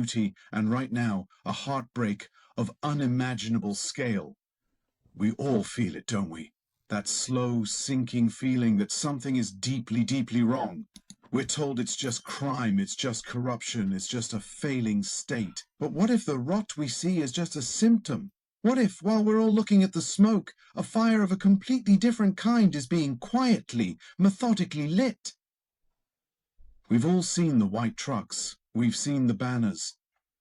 beauty, and right now, a heartbreak of unimaginable scale. We all feel it, don't we? That slow, sinking feeling that something is deeply, deeply wrong. We're told it's just crime, it's just corruption, it's just a failing state. But what if the rot we see is just a symptom? What if, while we're all looking at the smoke, a fire of a completely different kind is being quietly, methodically lit? We've all seen the white trucks. We've seen the banners.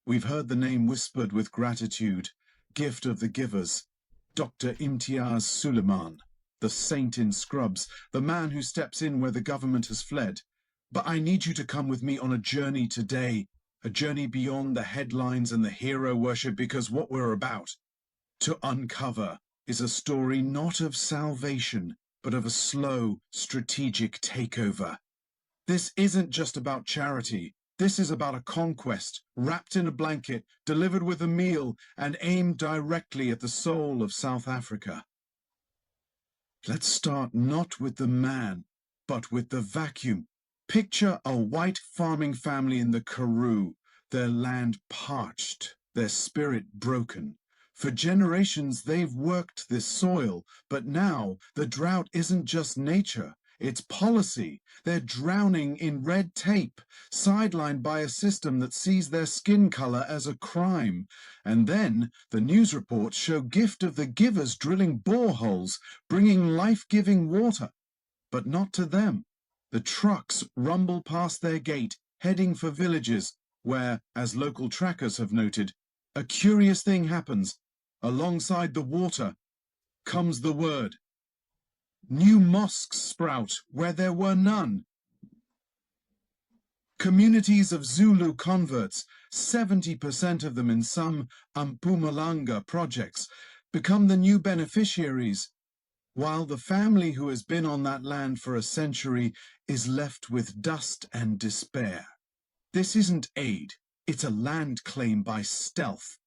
We've heard the name whispered with gratitude. Gift of the givers. Dr. Imtiaz Suleiman, the saint in scrubs, the man who steps in where the government has fled. But I need you to come with me on a journey today, a journey beyond the headlines and the hero worship, because what we're about to uncover is a story not of salvation, but of a slow, strategic takeover. This isn't just about charity. This is about a conquest, wrapped in a blanket, delivered with a meal, and aimed directly at the soul of South Africa. Let's start not with the man, but with the vacuum. Picture a white farming family in the Karoo, their land parched, their spirit broken. For generations they've worked this soil, but now the drought isn't just nature. It's policy. They're drowning in red tape, sidelined by a system that sees their skin color as a crime. And then the news reports show Gift of the Givers drilling boreholes, bringing life-giving water. But not to them. The trucks rumble past their gate, heading for villages where, as local trackers have noted, a curious thing happens. Alongside the water comes the word. New mosques sprout where there were none. Communities of Zulu converts, 70% of them in some Mpumalanga projects, become the new beneficiaries, while the family who has been on that land for a century is left with dust and despair. This isn't aid, it's a land claim by stealth.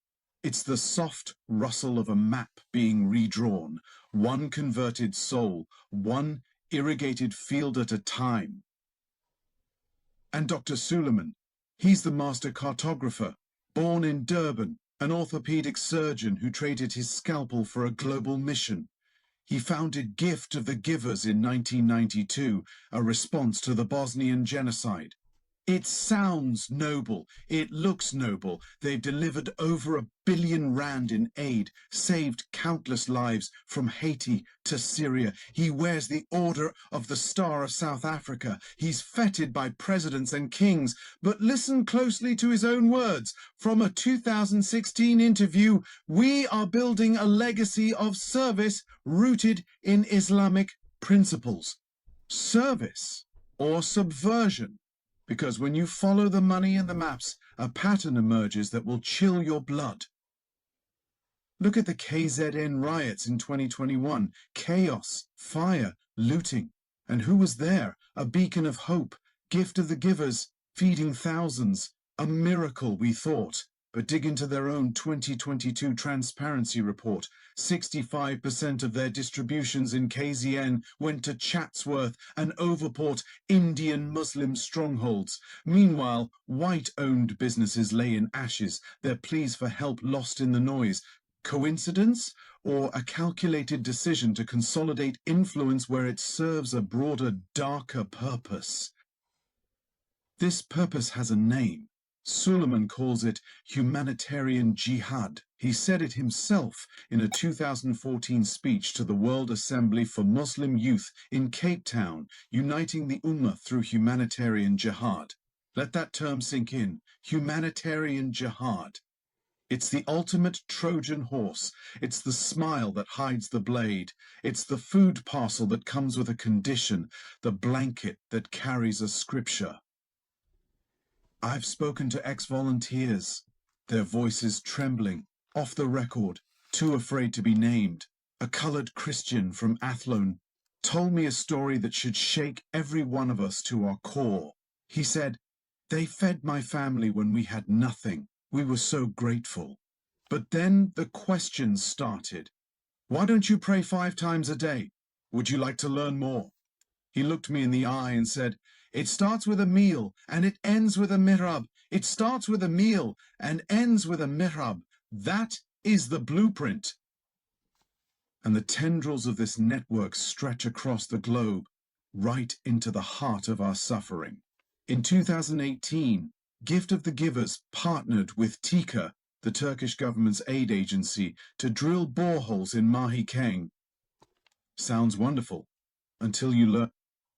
It's the soft rustle of a map being redrawn, one converted soul, one irrigated field at a time. And Dr. Suleiman, he's the master cartographer, born in Durban, an orthopedic surgeon who traded his scalpel for a global mission. He founded Gift of the Givers in 1992, a response to the Bosnian genocide. It sounds noble. It looks noble. They've delivered over R1 billion in aid, saved countless lives from Haiti to Syria. He wears the Order of the Star of South Africa. He's feted by presidents and kings. But listen closely to his own words. From a 2016 interview, we are building a legacy of service rooted in Islamic principles. Service or subversion. Because when you follow the money and the maps, a pattern emerges that will chill your blood. Look at the KZN riots in 2021. Chaos, fire, looting. And who was there? A beacon of hope, Gift of the Givers, feeding thousands. A miracle, we thought. But dig into their own 2022 transparency report. 65% of their distributions in KZN went to Chatsworth and Overport Indian Muslim strongholds. Meanwhile, white-owned businesses lay in ashes, their pleas for help lost in the noise. Coincidence? Or a calculated decision to consolidate influence where it serves a broader, darker purpose? This purpose has a name. Suleiman calls it humanitarian jihad. He said it himself in a 2014 speech to the World Assembly for Muslim Youth in Cape Town, uniting the Ummah through humanitarian jihad. Let that term sink in. Humanitarian jihad. It's the ultimate Trojan horse. It's the smile that hides the blade. It's the food parcel that comes with a condition, the blanket that carries a scripture. I've spoken to ex-volunteers, their voices trembling, off the record, too afraid to be named. A coloured Christian from Athlone told me a story that should shake every one of us to our core. He said, "They fed my family when we had nothing. We were so grateful." But then the questions started. "Why don't you pray 5 times a day? Would you like to learn more?" He looked me in the eye and said, It starts with a meal and it ends with a mihrab. It starts with a meal and ends with a mihrab. That is the blueprint. And the tendrils of this network stretch across the globe, right into the heart of our suffering. In 2018, Gift of the Givers partnered with TIKA, the Turkish government's aid agency, to drill boreholes in Mahikeng. Sounds wonderful, until you learn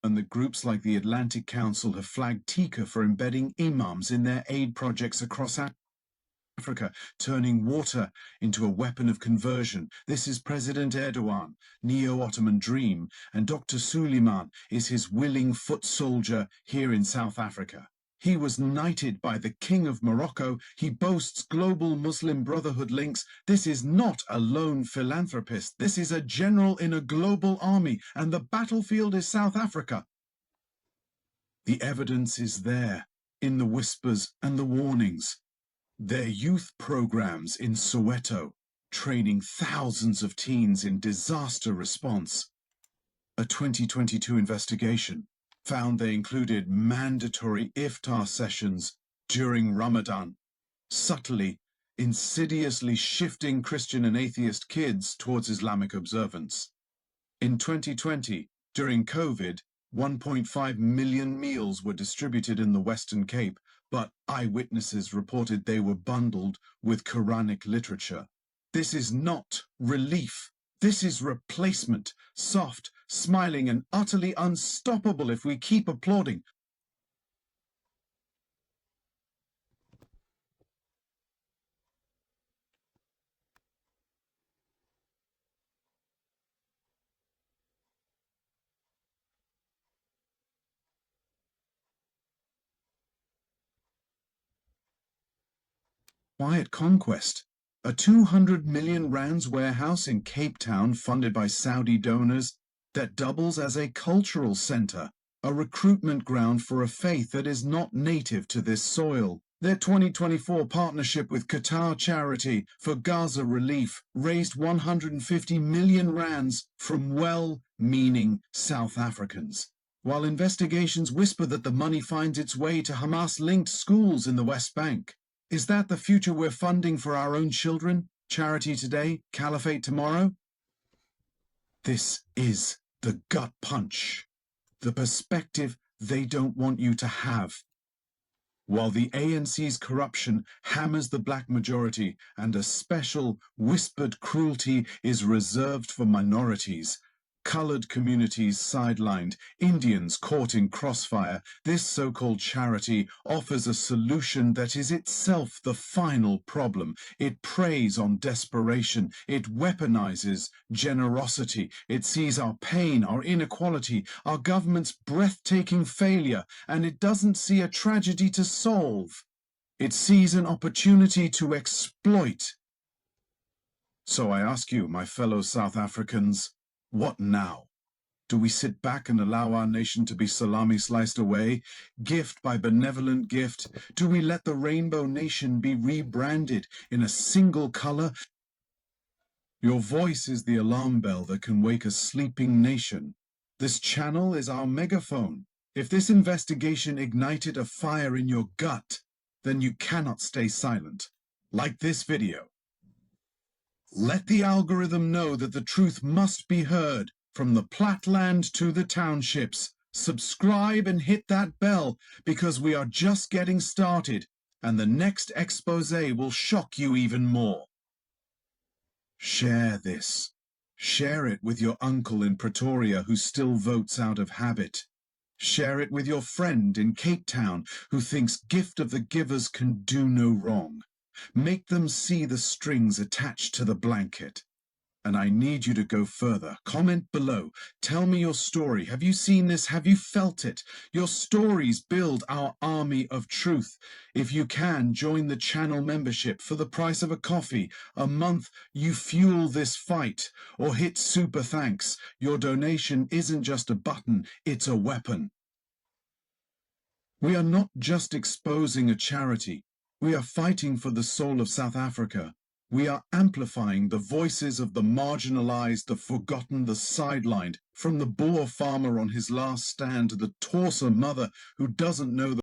that groups like the Atlantic Council have flagged TIKA for embedding imams in their aid projects across Africa, turning water into a weapon of conversion. This is President Erdogan, Neo-Ottoman dream, and Dr. Suleiman is his willing foot soldier here in South Africa. He was knighted by the King of Morocco. He boasts global Muslim Brotherhood links. This is not a lone philanthropist. This is a general in a global army, and the battlefield is South Africa. The evidence is there, in the whispers and the warnings. Their youth programs in Soweto, training thousands of teens in disaster response. A 2022 investigation found they included mandatory iftar sessions during Ramadan, subtly, insidiously shifting Christian and atheist kids towards Islamic observance. In 2020, during COVID, 1.5 million meals were distributed in the Western Cape, but eyewitnesses reported they were bundled with Quranic literature. This is not relief. This is replacement, soft, smiling, and utterly unstoppable if we keep applauding. Quiet conquest. A 200 million rands warehouse in Cape Town funded by Saudi donors that doubles as a cultural center, a recruitment ground for a faith that is not native to this soil. Their 2024 partnership with Qatar Charity for Gaza relief raised 150 million rands from well-meaning South Africans. While investigations whisper that the money finds its way to Hamas-linked schools in the West Bank. Is that the future we're funding for our own children? Charity today, caliphate tomorrow? This is the gut punch, the perspective they don't want you to have. While the ANC's corruption hammers the black majority and a special whispered cruelty is reserved for minorities, colored communities sidelined, Indians caught in crossfire, this so-called charity offers a solution that is itself the final problem. It preys on desperation. It weaponizes generosity. It sees our pain, our inequality, our government's breathtaking failure, and it doesn't see a tragedy to solve. It sees an opportunity to exploit. So I ask you, my fellow South Africans, what now? Do we sit back and allow our nation to be salami sliced away, gift by benevolent gift? Do we let the rainbow nation be rebranded in a single color? Your voice is the alarm bell that can wake a sleeping nation. This channel is our megaphone. If this investigation ignited a fire in your gut, then you cannot stay silent. Like this video. Let the algorithm know that the truth must be heard, from the Platland to the townships. Subscribe and hit that bell, because we are just getting started, and the next expose will shock you even more. Share this. Share it with your uncle in Pretoria who still votes out of habit. Share it with your friend in Cape Town who thinks Gift of the Givers can do no wrong. Make them see the strings attached to the blanket. And I need you to go further. Comment below. Tell me your story. Have you seen this? Have you felt it? Your stories build our army of truth. If you can, join the channel membership for the price of a coffee. A month, you fuel this fight. Or hit super thanks. Your donation isn't just a button, it's a weapon. We are not just exposing a charity. We are fighting for the soul of South Africa. We are amplifying the voices of the marginalized, the forgotten, the sidelined, from the Boer farmer on his last stand to the Xhosa mother who doesn't know the